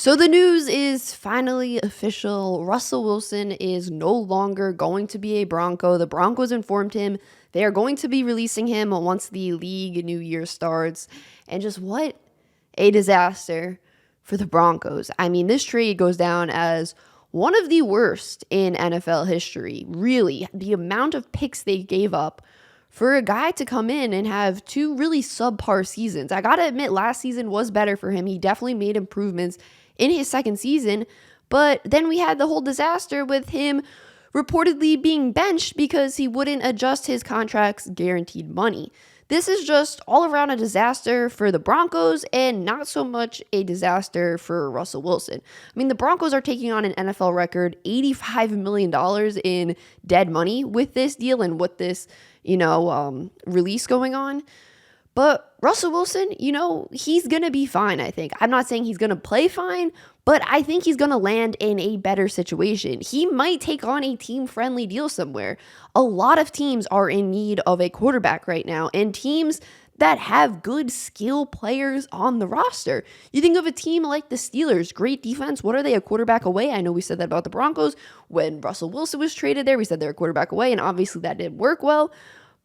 So the news is finally official. Russell Wilson is no longer going to be a Bronco. The Broncos informed him they are going to be releasing him once the league new year starts. And just what a disaster for the Broncos. I mean, this trade goes down as one of the worst in NFL history. Really, the amount of picks they gave up for a guy to come in and have two really subpar seasons. I gotta admit, last season was better for him. He definitely made improvements in his second season, but then we had the whole disaster with him reportedly being benched because he wouldn't adjust his contract's guaranteed money. This is just all around a disaster for the Broncos and not so much a disaster for Russell Wilson. I mean, the Broncos are taking on an NFL record $85 million in dead money with this deal and with this, release going on. But Russell Wilson, he's going to be fine, I think. I'm not saying he's going to play fine, but I think he's going to land in a better situation. He might take on a team-friendly deal somewhere. A lot of teams are in need of a quarterback right now, and teams that have good skill players on the roster. You think of a team like the Steelers, great defense. What are they, a quarterback away? I know we said that about the Broncos. When Russell Wilson was traded there, we said they're a quarterback away, and obviously that didn't work well.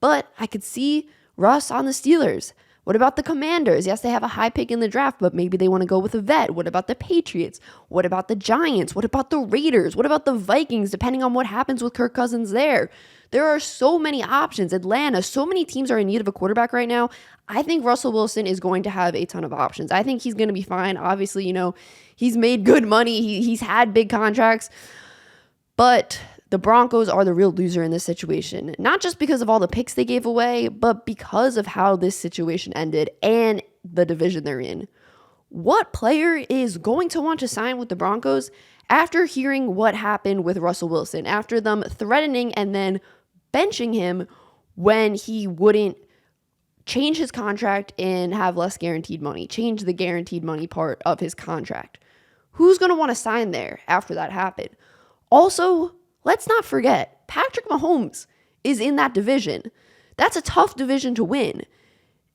But I could see Russ on the Steelers. What about the Commanders? Yes, they have a high pick in the draft, but maybe they want to go with a vet. What about the Patriots? What about the Giants? What about the Raiders? What about the Vikings, depending on what happens with Kirk Cousins there? There are so many options. Atlanta, so many teams are in need of a quarterback right now. I think Russell Wilson is going to have a ton of options. I think he's going to be fine. Obviously, he's made good money. He's had big contracts. But the Broncos are the real loser in this situation, not just because of all the picks they gave away, but because of how this situation ended and the division they're in. What player is going to want to sign with the Broncos after hearing what happened with Russell Wilson, after them threatening and then benching him when he wouldn't change his contract and have less guaranteed money, change the guaranteed money part of his contract? Who's going to want to sign there after that happened? Also, let's not forget, Patrick Mahomes is in that division. That's a tough division to win.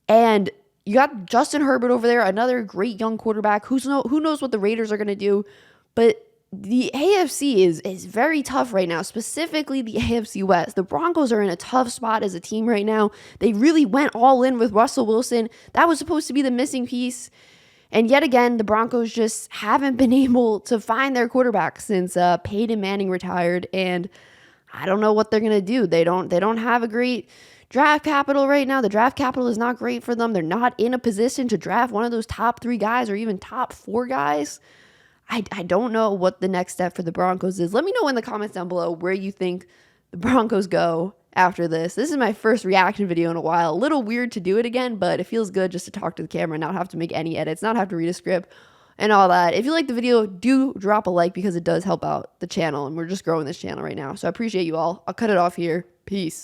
And you got Justin Herbert over there, another great young quarterback. Who knows what the Raiders are going to do? But the AFC is very tough right now, specifically the AFC West. The Broncos are in a tough spot as a team right now. They really went all in with Russell Wilson. That was supposed to be the missing piece. And yet again, the Broncos just haven't been able to find their quarterback since Peyton Manning retired, and I don't know what they're gonna do. They don't have a great draft capital right now. The draft capital is not great for them. They're not in a position to draft one of those top 3 guys or even top 4 guys. I don't know what the next step for the Broncos is. Let me know in the comments down below where you think the Broncos go after this. This is my first reaction video in a while. A little weird to do it again, but it feels good just to talk to the camera and not have to make any edits, not have to read a script and all that. If you like the video, do drop a like because it does help out the channel, and we're just growing this channel right now. So I appreciate you all. I'll cut it off here. Peace.